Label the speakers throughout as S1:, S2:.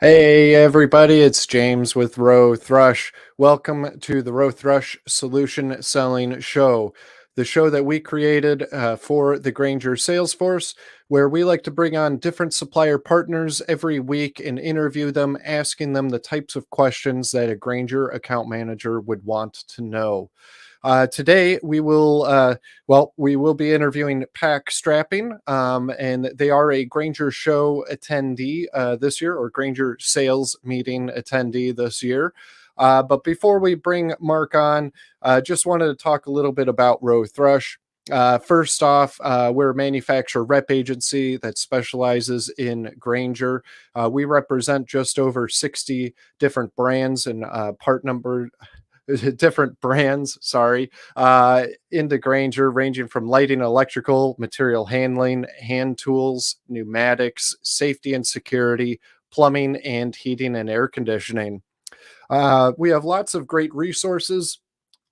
S1: Hey everybody, it's James with Rowe-Thrush. Welcome to the Rowe-Thrush Solution Selling Show, the show that we created for the Grainger sales force, where we like to bring on different supplier partners every week and interview them, asking them the types of questions that a Grainger account manager would want to know. Today we will be interviewing PAC Strapping, and they are a Grainger show attendee this year, or Grainger sales meeting attendee this year. But before we bring Mark on, just wanted to talk a little bit about Rowe-Thrush. First off, we're a manufacturer rep agency that specializes in Grainger. We represent just over 60 different brands and part number different brands, into Grainger, ranging from lighting, electrical, material handling, hand tools, pneumatics, safety and security, plumbing, and heating and air conditioning. We have lots of great resources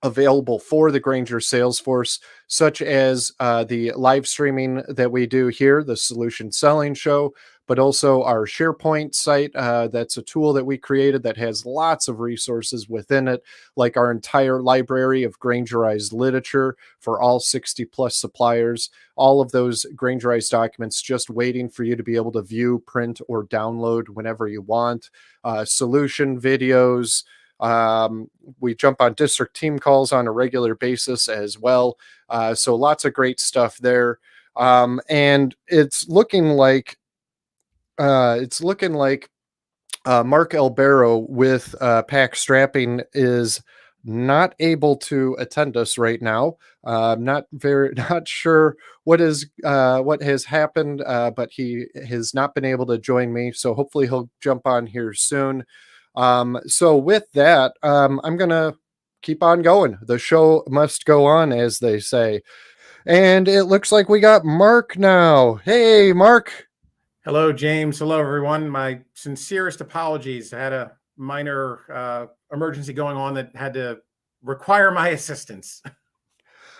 S1: available for the Grainger Salesforce, such as the live streaming that we do here, the Solution Selling Show, but also our SharePoint site. That's a tool that we created that has lots of resources within it, like our entire library of Graingerized literature for all 60 plus suppliers. All of those Graingerized documents just waiting for you to be able to view, print, or download whenever you want. Solution videos, we jump on district team calls on a regular basis as well. So lots of great stuff there. And it's looking like Mark Albero with PAC Strapping is not able to attend us right now. Not sure what has happened, but he has not been able to join me. So hopefully he'll jump on here soon. So with that, I'm gonna keep on going. The show must go on, as they say. And it looks like we got Mark now. Hey, Mark.
S2: Hello, James. Hello, everyone. My sincerest apologies. I had a minor emergency going on that had to require my assistance.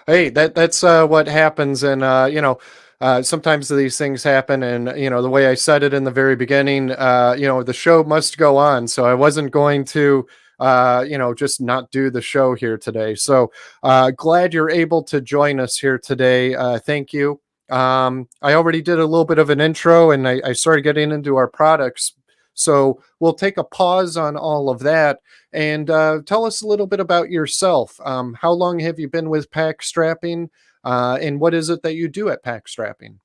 S1: Hey, that's what happens, and sometimes these things happen, and the way I said it in the very beginning, the show must go on. So I wasn't going to just not do the show here today. So glad you're able to join us here today. Thank you. I already did a little bit of an intro, and I started getting into our products. So we'll take a pause on all of that and tell us a little bit about yourself. How long have you been with PAC Strapping, and what is it that you do at PAC Strapping?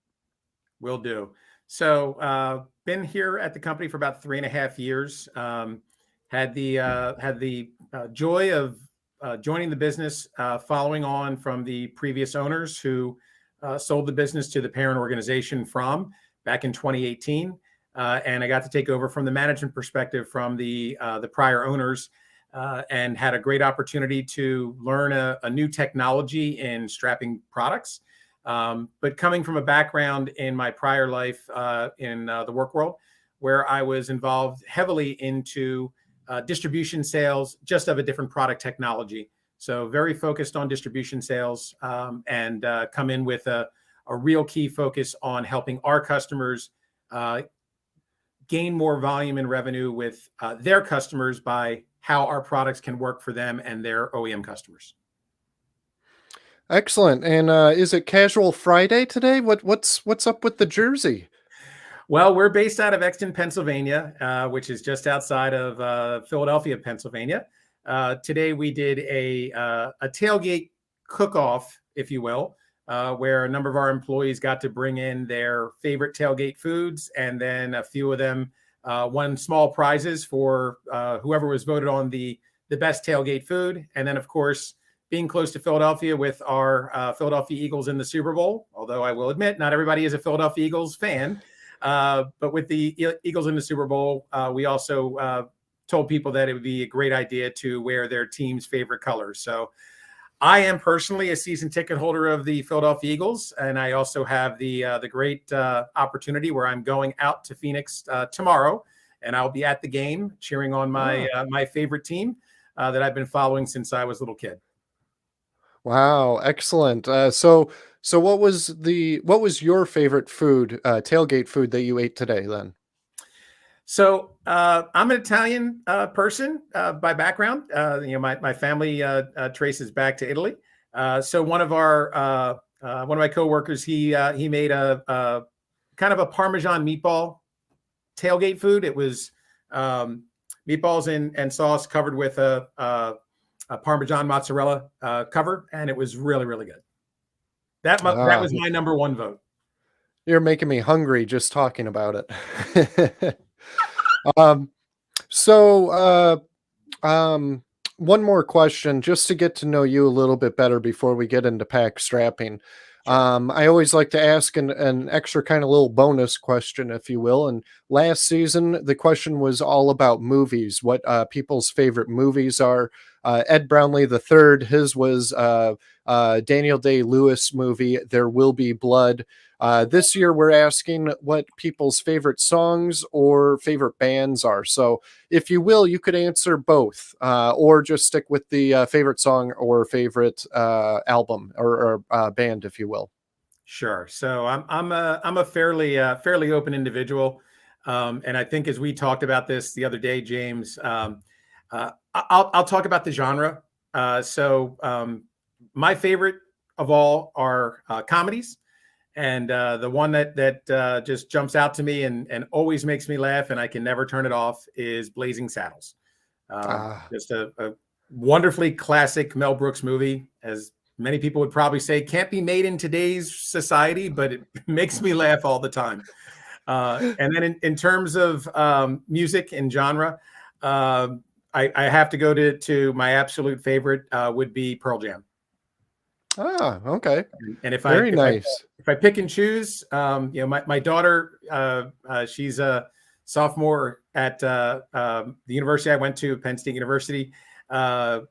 S2: Will do. So been here at the company for about 3.5 years. Had the joy of joining the business following on from the previous owners who sold the business to the parent organization back in 2018. And I got to take over from the management perspective from the prior owners, and had a great opportunity to learn a new technology in strapping products. But coming from a background in my prior life in the work world, where I was involved heavily into distribution sales, just of a different product technology. So very focused on distribution sales, and come in with a real key focus on helping our customers gain more volume and revenue with their customers by how our products can work for them and their OEM customers.
S1: Excellent. And is it Casual Friday today? What's up with the jersey?
S2: Well, we're based out of Exton, Pennsylvania, which is just outside of Philadelphia, Pennsylvania. Today we did a tailgate cook-off, if you will, where a number of our employees got to bring in their favorite tailgate foods, and then a few of them won small prizes for whoever was voted on the best tailgate food. And then, of course, being close to Philadelphia with our Philadelphia Eagles in the Super Bowl, although I will admit not everybody is a Philadelphia Eagles fan, but with the Eagles in the Super Bowl, we also told people that it would be a great idea to wear their team's favorite colors. So I am personally a season ticket holder of the Philadelphia Eagles, and I also have the great opportunity where I'm going out to Phoenix tomorrow, and I'll be at the game cheering on my favorite team that I've been following since I was a little kid.
S1: Wow, excellent. So what was your favorite food, tailgate food that you ate today then?
S2: I'm an Italian person by background. My family traces back to Italy. So one of my coworkers, he made a kind of a Parmesan meatball tailgate food. It was meatballs and sauce covered with a Parmesan mozzarella cover, and it was really, really good. That was my number one vote.
S1: You're making me hungry just talking about it. um, so, one more question just to get to know you a little bit better before we get into PAC strapping.
S2: Sure.
S1: I always like to ask an extra kind of little bonus question, if you will. And last season, the question was all about movies, what people's favorite movies are. Ed Brownlee the third, his was Daniel Day-Lewis movie, There Will Be Blood. This year, we're asking what people's favorite songs or favorite bands are. So, if you will, you could answer both, or just stick with the favorite song or favorite album or band, if you will.
S2: Sure. So I'm a fairly open individual, and I think as we talked about this the other day, James, I'll talk about the genre. My favorite of all are comedies. And the one that just jumps out to me and always makes me laugh, and I can never turn it off, is Blazing Saddles. Just a wonderfully classic Mel Brooks movie, as many people would probably say, can't be made in today's society, but it makes me laugh all the time. And then in terms of music and genre, I have to go to my absolute favorite would be Pearl Jam.
S1: Okay.
S2: And if
S1: Very nice.
S2: if I pick and choose, my daughter, she's a sophomore at the university I went to, Penn State University.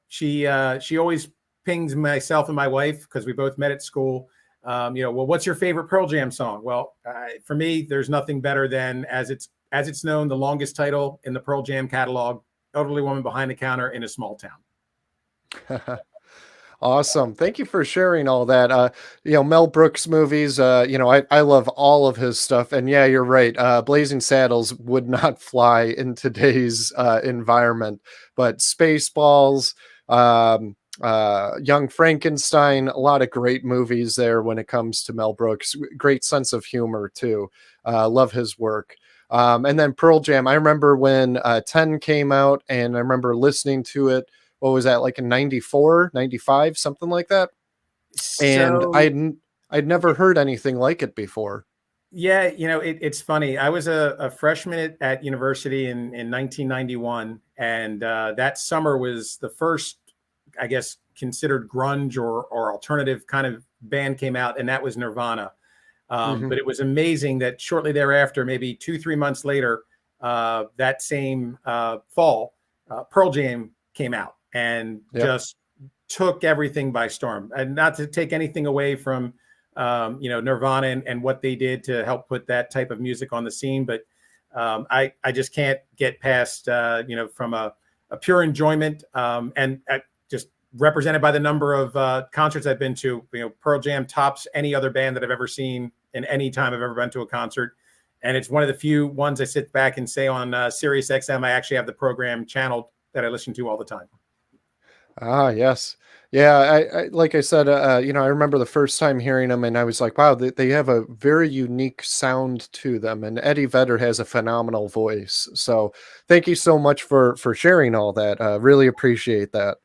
S2: She always pings myself and my wife, because we both met at school. Well, what's your favorite Pearl Jam song? Well, for me, there's nothing better than as it's known, the longest title in the Pearl Jam catalog, Elderly Woman Behind the Counter in a Small Town.
S1: Awesome. Thank you for sharing all that. Mel Brooks movies, I love all of his stuff. And yeah, you're right. Blazing Saddles would not fly in today's environment, but Spaceballs, Young Frankenstein, a lot of great movies there when it comes to Mel Brooks. Great sense of humor too. Love his work. And then Pearl Jam. I remember when 10 came out, and I remember listening to it. What was that, like in 94, 95, something like that? And I'd never heard anything like it before.
S2: Yeah, it's funny. I was a freshman at university in 1991, and that summer was the first, I guess, considered grunge or alternative kind of band came out, and that was Nirvana. But it was amazing that shortly thereafter, maybe 2-3 months later, that same fall, Pearl Jam came out and just took everything by storm. And not to take anything away from Nirvana and what they did to help put that type of music on the scene, but I just can't get past from a pure enjoyment and just represented by the number of concerts I've been to. Pearl Jam tops any other band that I've ever seen in any time I've ever been to a concert. And it's one of the few ones I sit back and say on Sirius XM, I actually have the program channeled that I listen to all the time.
S1: Yes. Yeah. I like I said, I remember the first time hearing them, and I was like, wow, they have a very unique sound to them. And Eddie Vedder has a phenomenal voice. So thank you so much for sharing all that. Really appreciate that.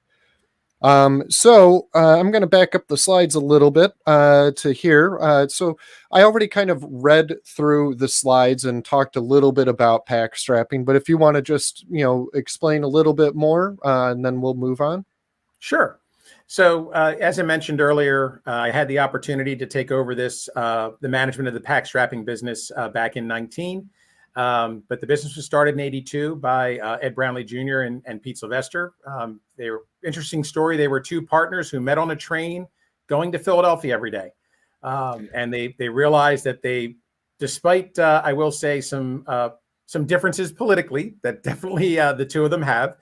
S1: I'm going to back up the slides a little bit to here. So I already kind of read through the slides and talked a little bit about PAC strapping, but if you want to just, explain a little bit more, and then we'll move on.
S2: Sure. So as I mentioned earlier, I had the opportunity to take over the management of the PAC strapping business back in 19. But the business was started in 82 by Ed Brownlee Jr. and Pete Sylvester. They were interesting story. They were two partners who met on a train going to Philadelphia every day. And they realized that despite, I will say, some differences politically that definitely the two of them have,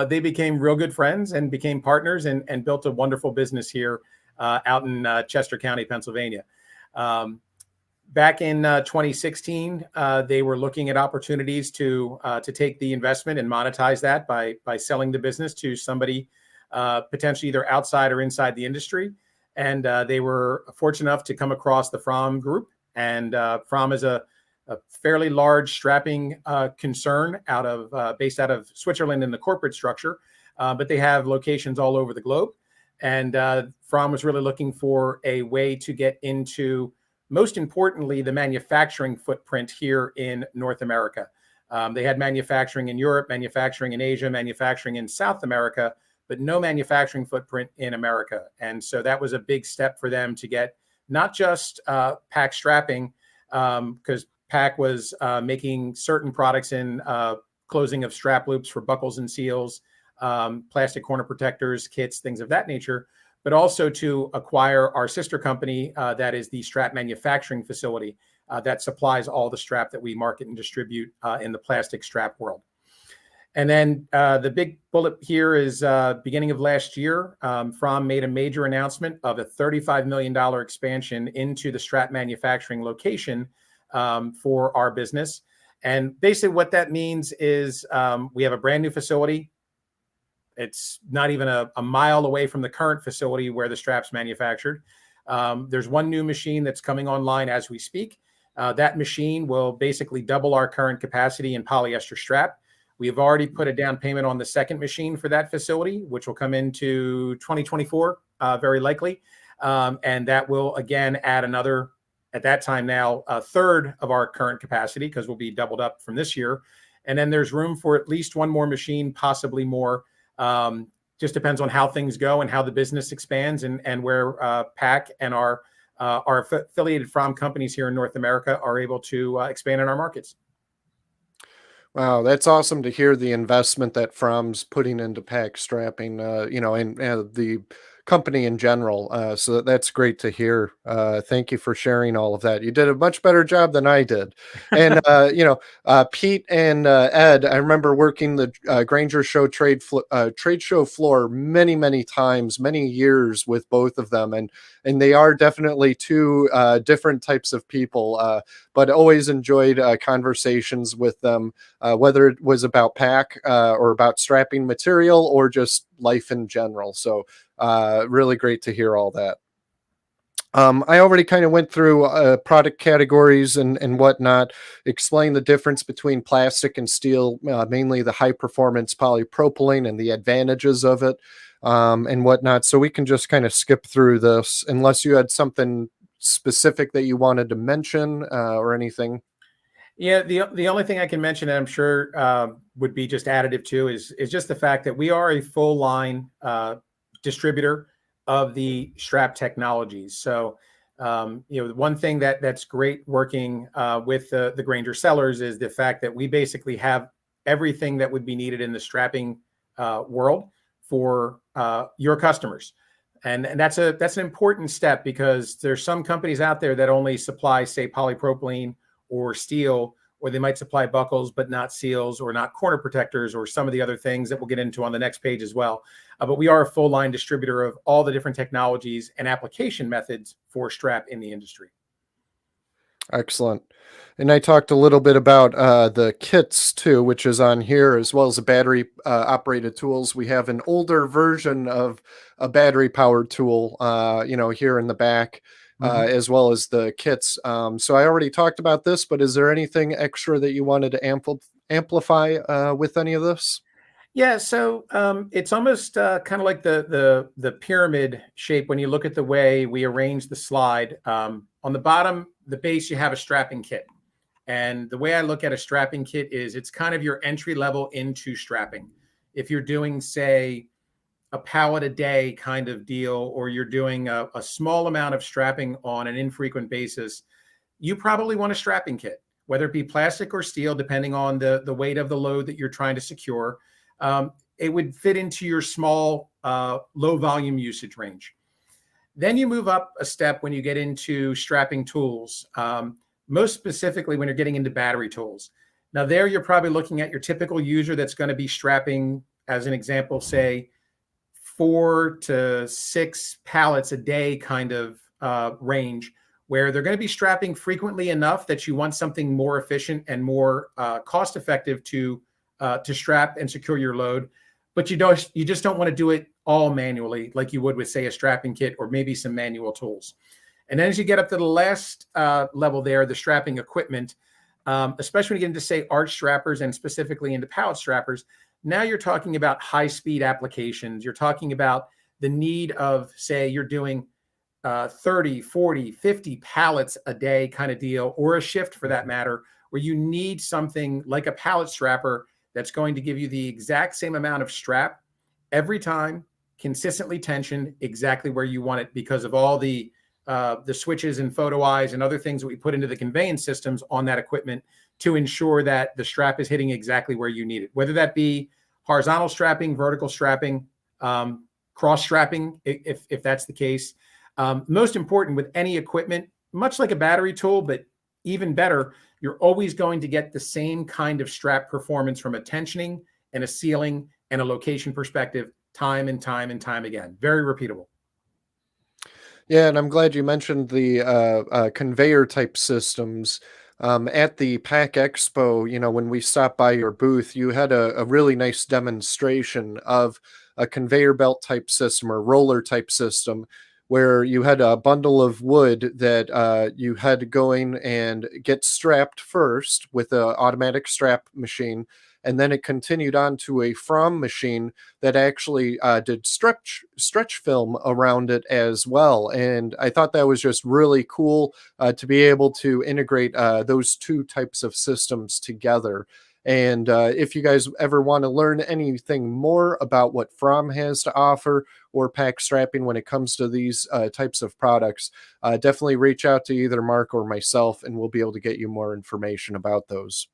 S2: they became real good friends and became partners and built a wonderful business here out in Chester County, Pennsylvania. back in 2016, they were looking at opportunities to take the investment and monetize that by selling the business to somebody potentially either outside or inside the industry. And they were fortunate enough to come across the Fromm Group. And Fromm is a fairly large strapping concern based out of Switzerland in the corporate structure, but they have locations all over the globe. And Fromm was really looking for a way to get into, most importantly, the manufacturing footprint here in North America. They had manufacturing in Europe, manufacturing in Asia, manufacturing in South America, but no manufacturing footprint in America. And so that was a big step for them to get not just PAC strapping, because PAC was making certain products in closing of strap loops for buckles and seals, plastic corner protectors, kits, things of that nature, but also to acquire our sister company that is the strap manufacturing facility that supplies all the strap that we market and distribute in the plastic strap world. And then the big bullet here is beginning of last year, Fromm made a major announcement of a $35 million expansion into the strap manufacturing location for our business. And basically what that means is we have a brand new facility. It's not even a mile away from the current facility where the strap's manufactured. There's one new machine that's coming online as we speak. That machine will basically double our current capacity in polyester strap. We have already put a down payment on the second machine for that facility, which will come into 2024, very likely. And that will, again, add another, at that time now, a third of our current capacity, because we'll be doubled up from this year. And then there's room for at least one more machine, possibly more. Just depends on how things go and how the business expands and where PAC and our affiliated Fromm companies here in North America are able to expand in our markets.
S1: Wow, that's awesome to hear the investment that Fromm's putting into PAC strapping, and the company in general. So that's great to hear. Thank you for sharing all of that. You did a much better job than I did. And, Pete and Ed, I remember working the Granger Show trade show floor many, many times, many years with both of them. And they are definitely two different types of people, but always enjoyed conversations with them, whether it was about PAC or about strapping material or just life in general. So really great to hear all that. I already kind of went through product categories and whatnot, explain the difference between plastic and steel, mainly the high performance polypropylene and the advantages of it, and whatnot. So we can just kind of skip through this unless you had something specific that you wanted to mention or anything.
S2: Yeah, the only thing I can mention, and I'm sure would be just additive too, is just the fact that we are a full line distributor of the strap technologies. So, one thing that's great working with the Granger sellers is the fact that we basically have everything that would be needed in the strapping world for your customers. And that's an important step, because there's some companies out there that only supply, say, polypropylene or steel, or they might supply buckles but not seals or not corner protectors or some of the other things that we'll get into on the next page as well. But we are a full line distributor of all the different technologies and application methods for strap in the industry.
S1: Excellent. And I talked a little bit about the kits too, which is on here, as well as the battery operated tools. We have an older version of a battery powered tool, here in the back. As well as the kits. So I already talked about this, but is there anything extra that you wanted to amplify with any of this?
S2: Yeah, so it's almost kind of like the pyramid shape when you look at the way we arrange the slide. On the bottom, the base, you have a strapping kit. And the way I look at a strapping kit is it's kind of your entry level into strapping. If you're doing, say, a pallet a day kind of deal, or you're doing a small amount of strapping on an infrequent basis, you probably want a strapping kit, whether it be plastic or steel, depending on the weight of the load that you're trying to secure. It would fit into your small, low volume usage range. Then you move up a step when you get into strapping tools, most specifically when you're getting into battery tools. Now there, you're probably looking at your typical user that's going to be strapping, as an example, say, 4 to 6 pallets a day kind of range, where they're going to be strapping frequently enough that you want something more efficient and more cost effective to strap and secure your load. But you just don't want to do it all manually like you would with, say, a strapping kit or maybe some manual tools. And then as you get up to the last level there, the strapping equipment, especially when you get into, say, arch strappers and specifically into pallet strappers, now you're talking about high-speed applications. You're talking about the need of, say, you're doing 30, 40, 50 pallets a day kind of deal, or a shift for that matter, where you need something like a pallet strapper that's going to give you the exact same amount of strap every time, consistently tensioned exactly where you want it because of all the switches and photo eyes and other things that we put into the conveyance systems on that equipment to ensure that the strap is hitting exactly where you need it, whether that be horizontal strapping, vertical strapping, cross strapping, if that's the case. Most important with any equipment, much like a battery tool, but even better, you're always going to get the same kind of strap performance from a tensioning and a sealing and a location perspective time and time and time again. Very repeatable.
S1: Yeah, and I'm glad you mentioned the conveyor type systems. At the PAC Expo, when we stopped by your booth, you had a really nice demonstration of a conveyor belt type system or roller type system where you had a bundle of wood that you had going and get strapped first with an automatic strap machine. And then it continued on to a from machine that actually did stretch film around it as well. And I thought that was just really cool to be able to integrate those two types of systems together. And if you guys ever want to learn anything more about what From has to offer or PAC Strapping when it comes to these types of products, definitely reach out to either Mark or myself, and we'll be able to get you more information about those.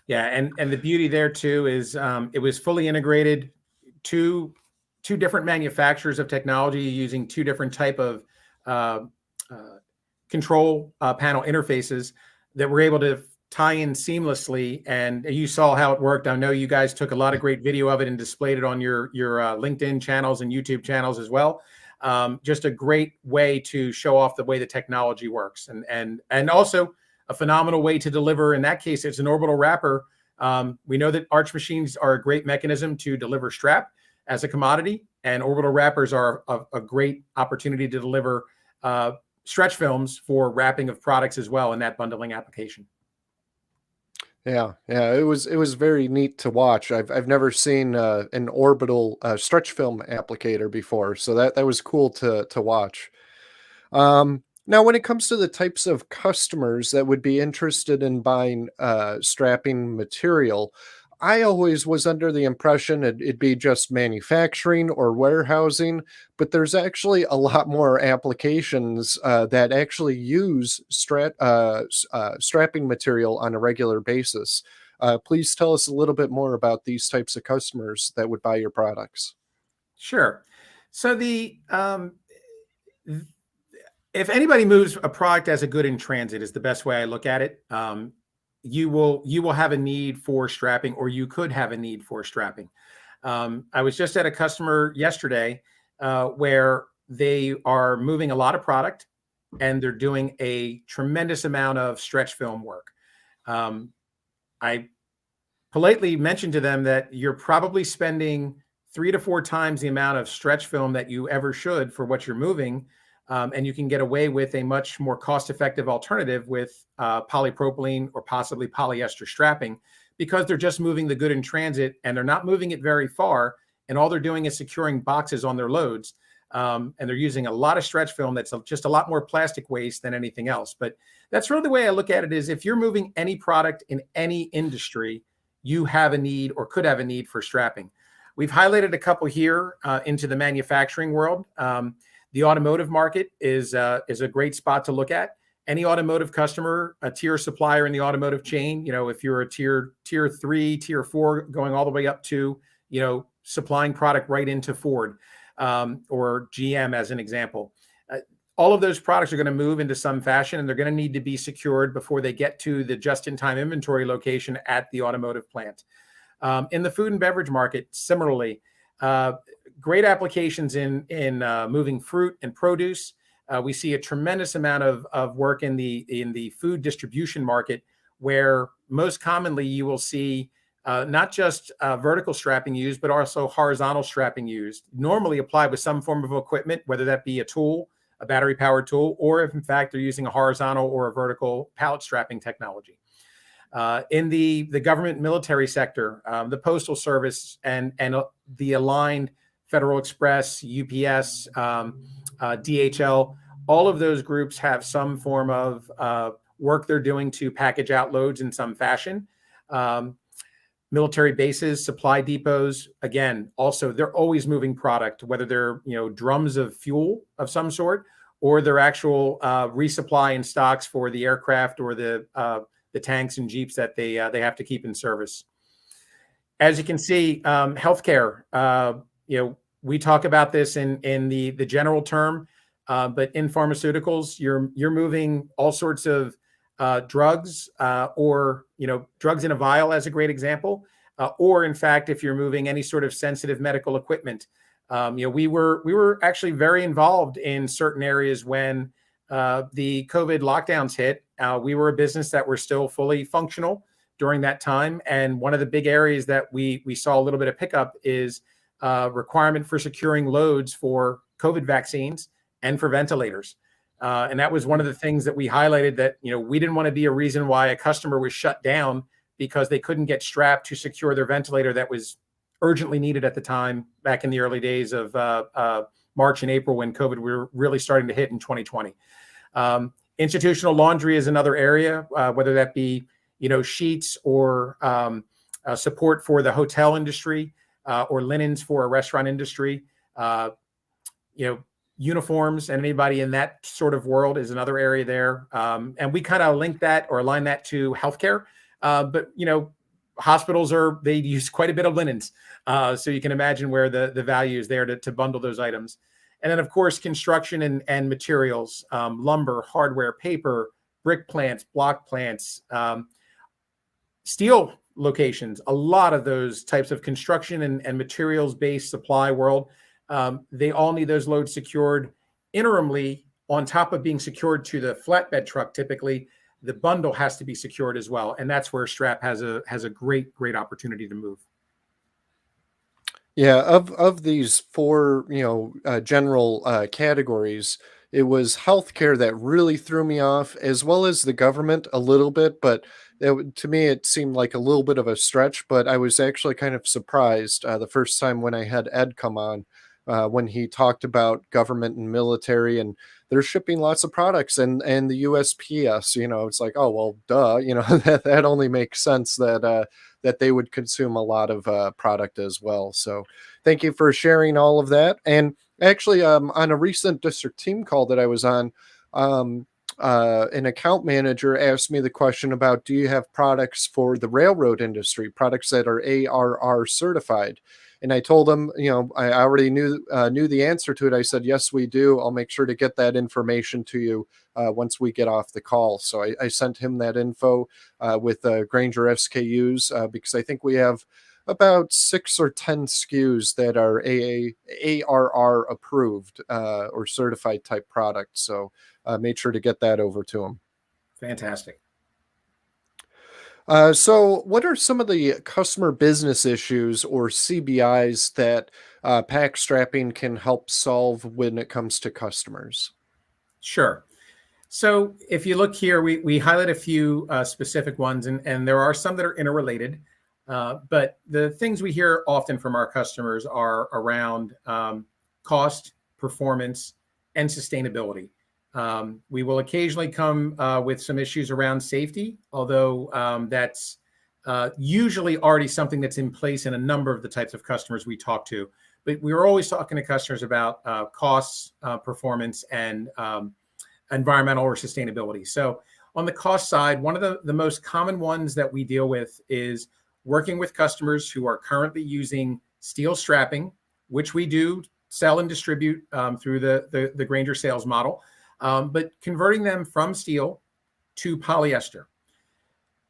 S2: Yeah, and the beauty there too is it was fully integrated, two different manufacturers of technology using two different type of control panel interfaces that were able to tie in seamlessly. And you saw how it worked. I know you guys took a lot of great video of it and displayed it on your LinkedIn channels and YouTube channels as well. Just a great way to show off the way the technology works, and also a phenomenal way to deliver. In that case, it's an orbital wrapper. We know that arch machines are a great mechanism to deliver strap as a commodity, and orbital wrappers are a great opportunity to deliver stretch films for wrapping of products as well in that bundling application.
S1: Yeah, it was very neat to watch. I've never seen an orbital stretch film applicator before, so that was cool to watch. Now, when it comes to the types of customers that would be interested in buying strapping material, I always was under the impression it'd be just manufacturing or warehousing, but there's actually a lot more applications that actually use strapping material on a regular basis. Please tell us a little bit more about these types of customers that would buy your products.
S2: Sure. So if anybody moves a product as a good in transit is the best way I look at it. You will have a need for strapping, or you could have a need for strapping. I was just at a customer yesterday where they are moving a lot of product and they're doing a tremendous amount of stretch film work. I politely mentioned to them that you're probably spending 3 to 4 times the amount of stretch film that you ever should for what you're moving. And you can get away with a much more cost-effective alternative with polypropylene or possibly polyester strapping, because they're just moving the good in transit and they're not moving it very far. And all they're doing is securing boxes on their loads. And they're using a lot of stretch film that's just a lot more plastic waste than anything else. But that's really the way I look at it, is if you're moving any product in any industry, you have a need or could have a need for strapping. We've highlighted a couple here into the manufacturing world. The automotive market is a great spot to look at. Any automotive customer, a tier supplier in the automotive chain, if you're a tier 3, tier 4, going all the way up to, supplying product right into Ford or GM as an example. All of those products are going to move into some fashion, and they're going to need to be secured before they get to the just-in-time inventory location at the automotive plant. In the food and beverage market, similarly, great applications in moving fruit and produce. We see a tremendous amount of work in the food distribution market, where most commonly you will see not just vertical strapping used, but also horizontal strapping used, normally applied with some form of equipment, whether that be a tool, a battery powered tool, or if in fact they're using a horizontal or a vertical pallet strapping technology. In the government military sector, the Postal Service and the aligned Federal Express, UPS, DHL, all of those groups have some form of work they're doing to package out loads in some fashion. Military bases, supply depots, again, also they're always moving product, whether they're drums of fuel of some sort, or they're actual resupply and stocks for the aircraft or the tanks and jeeps that they have to keep in service. As you can see, healthcare. We talk about this in the general term, but in pharmaceuticals, you're moving all sorts of drugs, or drugs in a vial, as a great example, or in fact, if you're moving any sort of sensitive medical equipment. We were actually very involved in certain areas when the COVID lockdowns hit. We were a business that were still fully functional during that time, and one of the big areas that we saw a little bit of pickup is requirement for securing loads for COVID vaccines and for ventilators. And that was one of the things that we highlighted, that we didn't want to be a reason why a customer was shut down because they couldn't get strapped to secure their ventilator that was urgently needed at the time, back in the early days of March and April, when COVID were really starting to hit in 2020. Institutional laundry is another area, whether that be sheets or support for the hotel industry, or linens for a restaurant industry. Uniforms and anybody in that sort of world is another area there. And we kind of link that or align that to healthcare. But hospitals they use quite a bit of linens. So you can imagine where the value is there to bundle those items. And then of course, construction and materials, lumber, hardware, paper, brick plants, block plants, steel locations, a lot of those types of construction and materials-based supply world. They all need those loads secured interimly, on top of being secured to the flatbed truck. Typically, the bundle has to be secured as well, and that's where Strap has a great opportunity to move.
S1: Yeah, of these four, general categories, it was healthcare that really threw me off, as well as the government a little bit. But to me, it seemed like a little bit of a stretch. But I was actually kind of surprised the first time when I had Ed come on, when he talked about government and military, and they're shipping lots of products, and the USPS. It's like, oh well, duh. That only makes sense that they would consume a lot of product as well. So thank you for sharing all of that. And actually, on a recent district team call that I was on, an account manager asked me the question about, do you have products for the railroad industry, products that are ARR certified? And I told him, I already knew the answer to it. I said, yes, we do. I'll make sure to get that information to you once we get off the call. So I sent him that info with Grainger SKUs, because I think we have about 6 or 10 SKUs that are ARR approved or certified type products. So made sure to get that over to him.
S2: Fantastic.
S1: So what are some of the customer business issues, or CBIs, that PAC Strapping can help solve when it comes to customers?
S2: Sure. So if you look here, we highlight a few specific ones, and there are some that are interrelated. But the things we hear often from our customers are around cost, performance, and sustainability. We will occasionally come with some issues around safety, although that's usually already something that's in place in a number of the types of customers we talk to. But we're always talking to customers about costs, performance, and environmental or sustainability. So on the cost side, one of the most common ones that we deal with is working with customers who are currently using steel strapping, which we do sell and distribute through the Grainger sales model, but converting them from steel to polyester.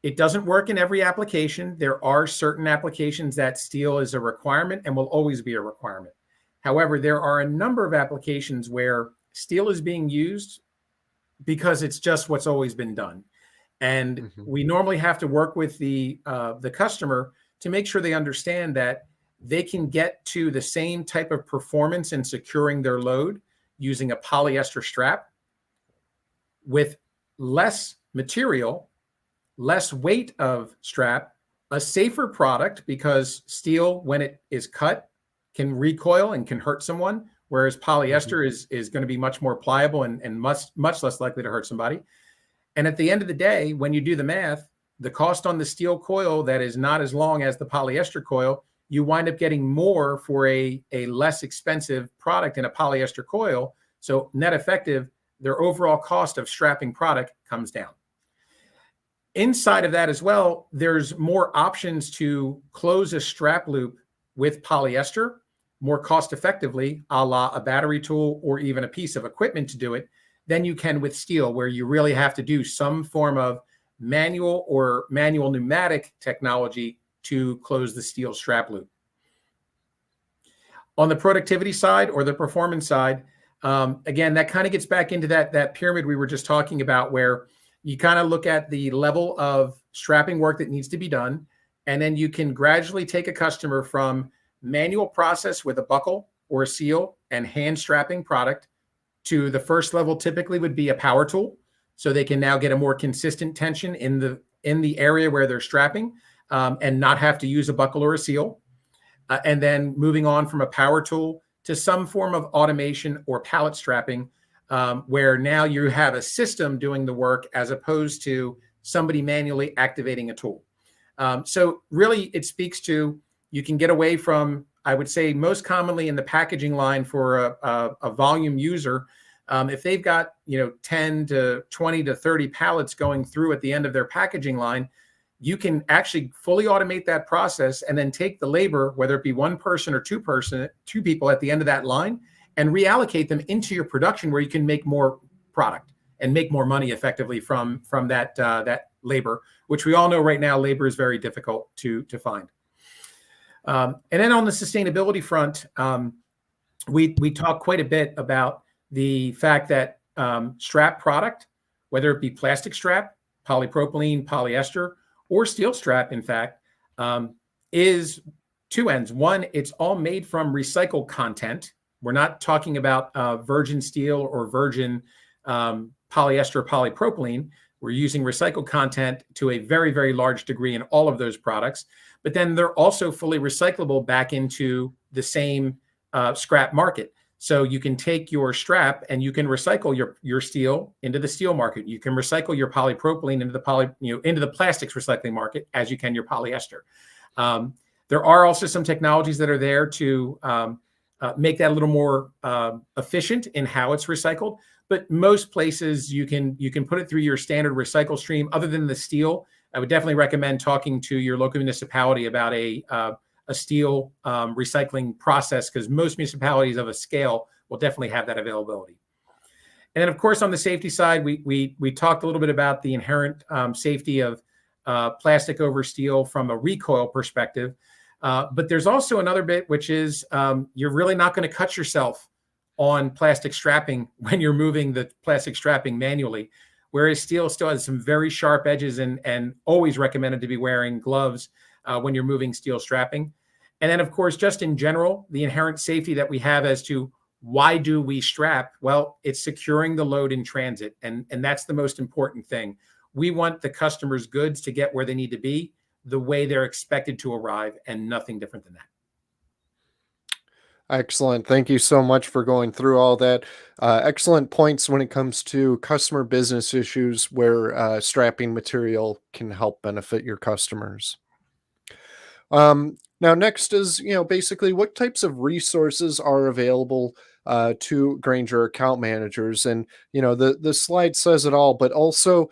S2: It doesn't work in every application. There are certain applications that steel is a requirement and will always be a requirement. However, there are a number of applications where steel is being used because it's just what's always been done. And we normally have to work with the customer to make sure they understand that they can get to the same type of performance in securing their load using a polyester strap with less material, less weight of strap, a safer product, because steel, when it is cut, can recoil and can hurt someone, whereas polyester is going to be much more pliable and much less likely to hurt somebody. And at the end of the day, when you do the math, the cost on the steel coil that is not as long as the polyester coil, you wind up getting more for a less expensive product in a polyester coil. So net effective, their overall cost of strapping product comes down. Inside of that as well, there's more options to close a strap loop with polyester more cost effectively, a la a battery tool or even a piece of equipment to do it, than you can with steel, where you really have to do some form of manual or manual pneumatic technology to close the steel strap loop. On the productivity side or the performance side, again, that kind of gets back into that pyramid we were just talking about, where you kind of look at the level of strapping work that needs to be done, and then you can gradually take a customer from manual process with a buckle or a seal and hand strapping product to the first level typically would be a power tool. So they can now get a more consistent tension in the area where they're strapping and not have to use a buckle or a seal. And then moving on from a power tool to some form of automation or pallet strapping, where now you have a system doing the work as opposed to somebody manually activating a tool. So really it speaks to, you can get away from, I would say most commonly in the packaging line for a volume user, if they've got 10 to 20 to 30 pallets going through at the end of their packaging line, you can actually fully automate that process and then take the labor, whether it be one person or two people at the end of that line, and reallocate them into your production where you can make more product and make more money effectively from that labor, which we all know right now labor is very difficult to find. And then on the sustainability front, we talk quite a bit about the fact that strap product, whether it be plastic strap, polypropylene, polyester, or steel strap, in fact, is two ends. One, it's all made from recycled content. We're not talking about virgin steel or virgin polyester or polypropylene. We're using recycled content to a very, very large degree in all of those products. But then they're also fully recyclable back into the same scrap market. So you can take your strap and you can recycle your steel into the steel market. You can recycle your polypropylene into the plastics recycling market as you can your polyester. There are also some technologies that are there to make that a little more efficient in how it's recycled. But most places you can put it through your standard recycle stream. Other than the steel, I would definitely recommend talking to your local municipality about a steel recycling process, because most municipalities of a scale will definitely have that availability. And then, of course, on the safety side, we talked a little bit about the inherent safety of plastic over steel from a recoil perspective. But there's also another bit, which is you're really not going to cut yourself on plastic strapping when you're moving the plastic strapping manually, whereas steel still has some very sharp edges and always recommended to be wearing gloves when you're moving steel strapping. And then, of course, just in general, the inherent safety that we have as to why do we strap? Well, it's securing the load in transit. And that's the most important thing. We want the customer's goods to get where they need to be the way they're expected to arrive, and nothing different than that.
S1: Excellent. Thank you so much for going through all that. Excellent points when it comes to customer business issues where strapping material can help benefit your customers. Now, next is, basically what types of resources are available to Grainger account managers. And, the slide says it all, but also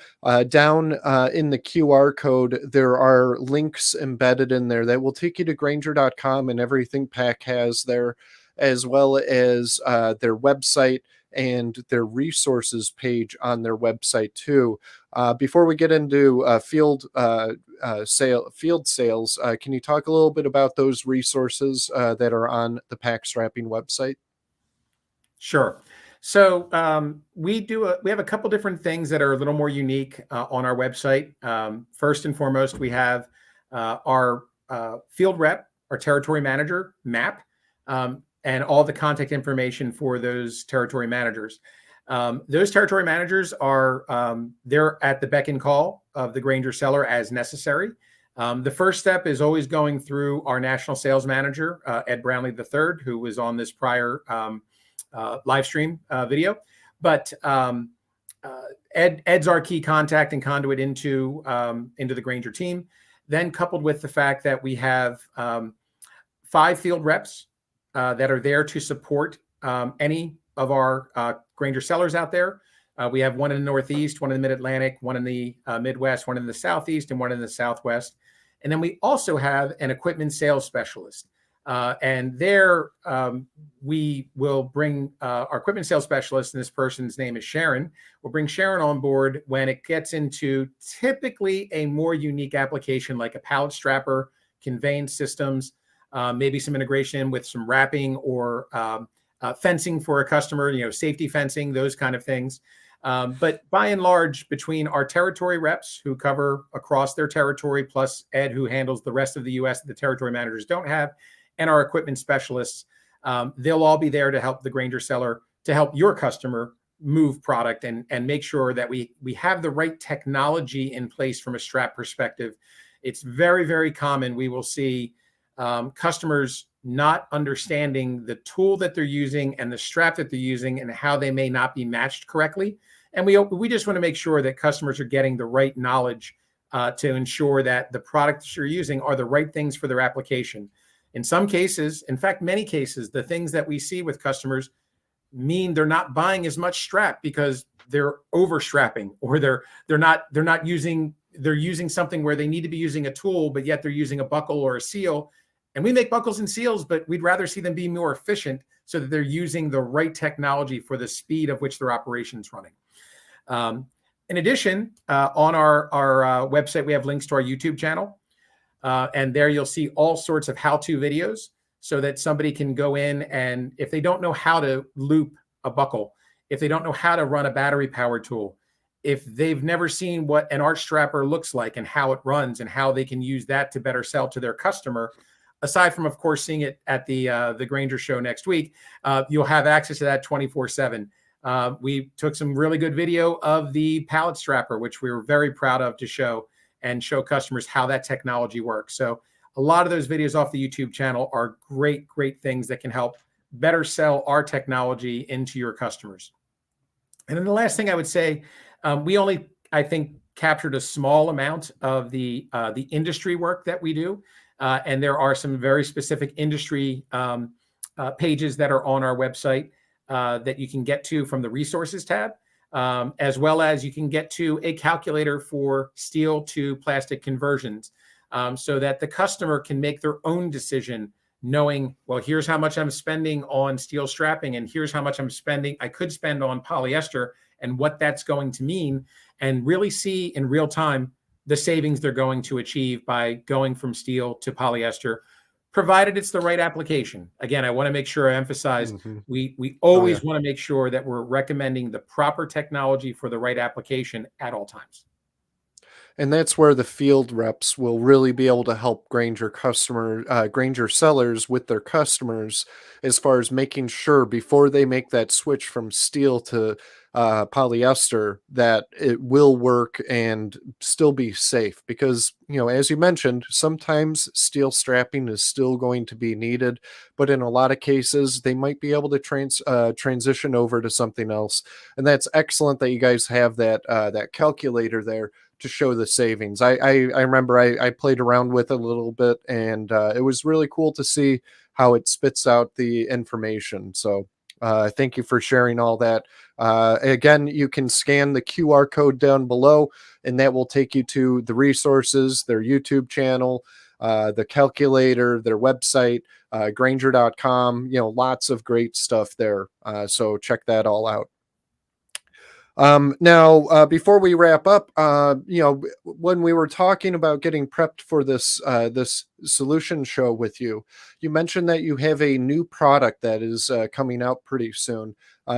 S1: down in the QR code, there are links embedded in there that will take you to Grainger.com and everything PAC has there, as well as their website and their resources page on their website too. Before we get into field sales, can you talk a little bit about those resources that are on the PAC Strapping website?
S2: Sure. So we have a couple different things that are a little more unique on our website. First and foremost, we have our field rep, our territory manager map, and all the contact information for those territory managers. Those territory managers are they're at the beck and call of the Grainger seller as necessary. The first step is always going through our national sales manager, Ed Brownlee III, who was on this prior live stream video. But Ed's our key contact and conduit into the Grainger team. Then coupled with the fact that we have 5 field reps that are there to support any of our Grainger sellers out there. We have one in the Northeast, one in the Mid-Atlantic, one in the Midwest, one in the Southeast, and one in the Southwest. And then we also have an equipment sales specialist. And there we will bring our equipment sales specialist, and this person's name is Sharon. We'll bring Sharon on board when it gets into typically a more unique application like a pallet strapper, conveyance systems, maybe some integration with some wrapping or fencing for a customer, safety fencing, those kind of things. But by and large, between our territory reps who cover across their territory, plus Ed, who handles the rest of the U.S. that the territory managers don't have, and our equipment specialists, they'll all be there to help the Grainger seller, to help your customer move product and make sure that we have the right technology in place from a strap perspective. It's very, very common. We will see customers not understanding the tool that they're using and the strap that they're using and how they may not be matched correctly. And we just want to make sure that customers are getting the right knowledge to ensure that the products you're using are the right things for their application. In some cases, in fact, many cases, the things that we see with customers mean they're not buying as much strap because they're over strapping, or they're using something where they need to be using a tool, but yet they're using a buckle or a seal. And we make buckles and seals, but we'd rather see them be more efficient so that they're using the right technology for the speed of which their operation's running. In addition, on our website, we have links to our YouTube channel. And there you'll see all sorts of how-to videos so that somebody can go in, and if they don't know how to loop a buckle, if they don't know how to run a battery power tool, if they've never seen what an arch strapper looks like and how it runs and how they can use that to better sell to their customer, aside from, of course, seeing it at the Grainger show next week, you'll have access to that 24/7. We took some really good video of the pallet strapper, which we were very proud of to show customers how that technology works. So a lot of those videos off the YouTube channel are great, great things that can help better sell our technology into your customers. And then the last thing I would say, we only, I think, captured a small amount of the industry work that we do. And there are some very specific industry pages that are on our website that you can get to from the resources tab, as well as you can get to a calculator for steel to plastic conversions, so that the customer can make their own decision, knowing, well, here's how much I'm spending on steel strapping, and here's how much I could spend on polyester, and what that's going to mean, and really see in real time the savings they're going to achieve by going from steel to polyester, provided it's the right application. Again, I want to make sure I emphasize, we always want to make sure that we're recommending the proper technology for the right application at all times.
S1: And that's where the field reps will really be able to help Grainger sellers with their customers, as far as making sure before they make that switch from steel to polyester that it will work and still be safe. Because, as you mentioned, sometimes steel strapping is still going to be needed, but in a lot of cases, they might be able to transition over to something else. And that's excellent that you guys have that calculator there to show the savings. I remember I played around with it a little bit, and it was really cool to see how it spits out the information. So thank you for sharing all that. Again, you can scan the QR code down below, and that will take you to the resources, their YouTube channel, the calculator, their website, Grainger.com, lots of great stuff there. So check that all out. Now, before we wrap up, when we were talking about getting prepped for this solution show with you, you mentioned that you have a new product that is coming out pretty soon.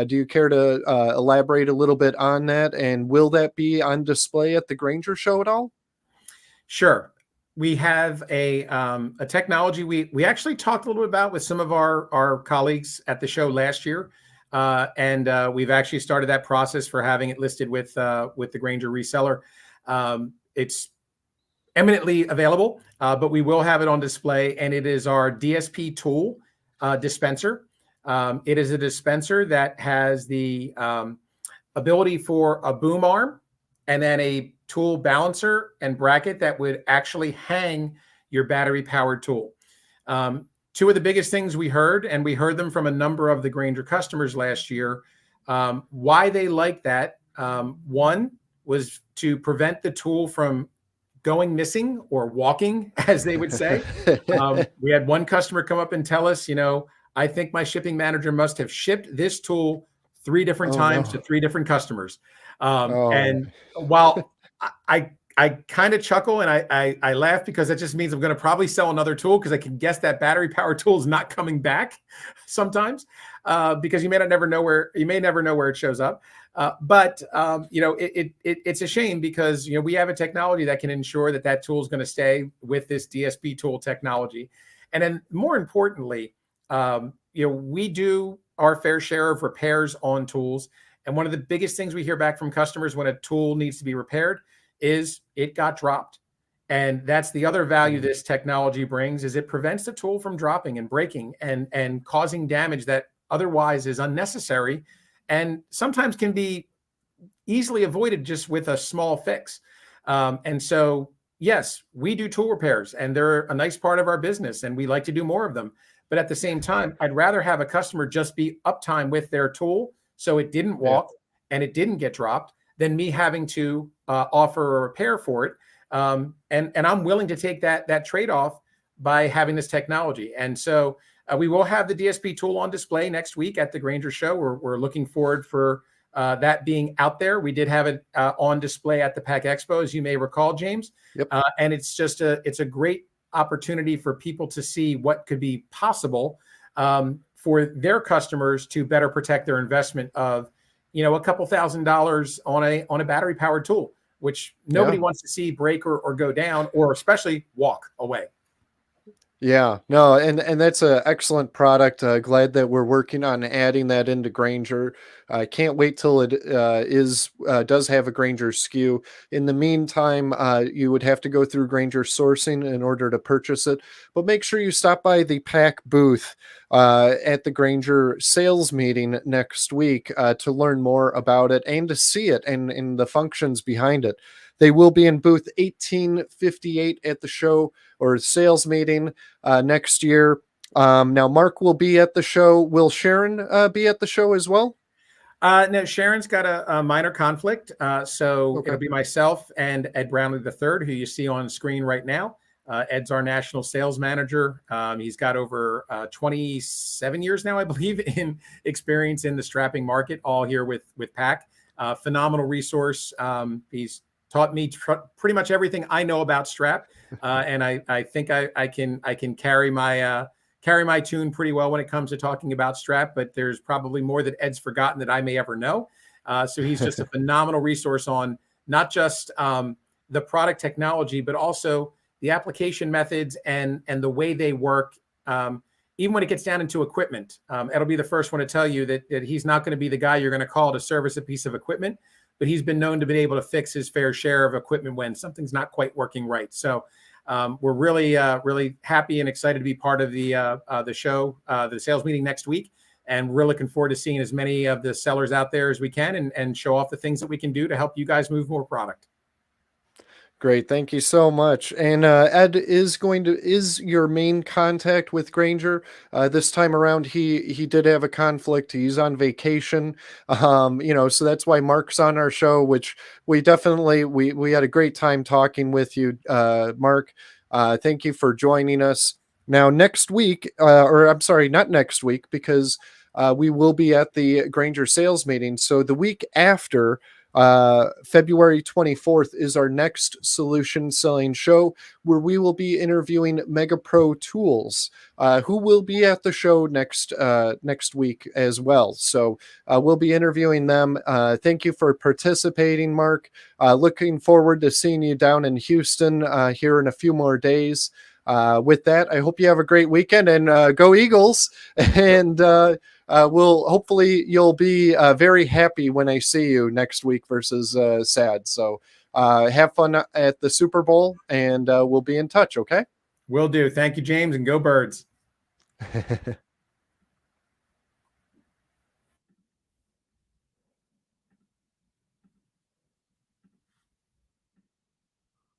S1: Do you care to elaborate a little bit on that? And will that be on display at the Granger show at all?
S2: Sure. We have a technology we actually talked a little bit about with some of our colleagues at the show last year, and we've actually started that process for having it listed with the Granger reseller. It's eminently available, but we will have it on display, and it is our DSP tool dispenser. It is a dispenser that has the ability for a boom arm and then a tool balancer and bracket that would actually hang your battery powered tool. Two of the biggest things we heard, and we heard them from a number of the Granger customers last year, why they like that. One was to prevent the tool from going missing or walking, as they would say. We had one customer come up and tell us, I think my shipping manager must have shipped this tool 3 different times to 3 different customers. And while I kind of chuckle and I laugh, because that just means I'm going to probably sell another tool, because I can guess that battery powered tool is not coming back sometimes, because you may never know where it shows up. But it's a shame, because we have a technology that can ensure that tool is going to stay with this DSP tool technology. And then more importantly, we do our fair share of repairs on tools. And one of the biggest things we hear back from customers when a tool needs to be repaired is it got dropped. And that's the other value this technology brings, is it prevents the tool from dropping and breaking and causing damage that otherwise is unnecessary and sometimes can be easily avoided just with a small fix. And so, yes, we do tool repairs, and they're a nice part of our business, and we like to do more of them. But at the same time, I'd rather have a customer just be uptime with their tool, so it didn't walk and it didn't get dropped, than me having to offer a repair for it. And I'm willing to take that trade-off by having this technology. And so we will have the DSP tool on display next week at the Granger show. We're looking forward for that being out there. We did have it on display at the PAC Expo, as you may recall, James.
S1: Yep.
S2: And it's a great opportunity for people to see what could be possible for their customers to better protect their investment of, a couple $1,000s on a battery powered tool, which nobody wants to see break or go down, or especially walk away.
S1: Yeah, no, and that's an excellent product. Glad that we're working on adding that into Granger. I can't wait till it does have a Granger SKU. In the meantime, you would have to go through Granger sourcing in order to purchase it. But make sure you stop by the PAC booth at the Granger sales meeting next week to learn more about it and to see it and the functions behind it. They will be in booth 1858 at the show or sales meeting next year. Now, Mark will be at the show. Will Sharon be at the show as well?
S2: No, Sharon's got a minor conflict. So it'll be myself and Ed Brownlee III, who you see on screen right now. Ed's our national sales manager. He's got over 27 years now, I believe, in experience in the strapping market, all here with PAC. Phenomenal resource. He's taught me pretty much everything I know about strap, and I think I can carry my tune pretty well when it comes to talking about strap. But there's probably more that Ed's forgotten that I may ever know. So he's just a phenomenal resource on not just the product technology, but also the application methods and the way they work. Even when it gets down into equipment, Ed'll be the first one to tell you that he's not going to be the guy you're going to call to service a piece of equipment, but he's been known to be able to fix his fair share of equipment when something's not quite working right. So we're really happy and excited to be part of the show, the sales meeting next week. And we're looking forward to seeing as many of the sellers out there as we can and show off the things that we can do to help you guys move more product.
S1: Great, thank you so much. And Ed is your main contact with Granger. This time around, he did have a conflict. He's on vacation, so that's why Mark's on our show. Which we definitely we had a great time talking with you, Mark. Thank you for joining us. Now, next week, or I'm sorry, not next week, because we will be at the Granger sales meeting. So the week after, February 24th is our next solution selling show, where we will be interviewing Mega Pro Tools, who will be at the show next week as well. So we'll be interviewing them. Thank you for participating, Mark. Looking forward to seeing you down in Houston here in a few more days. With that, I hope you have a great weekend, and go Eagles. And hopefully you'll be very happy when I see you next week versus sad. So have fun at the Super Bowl, and we'll be in touch. Okay.
S2: Will do. Thank you, James, and go Birds.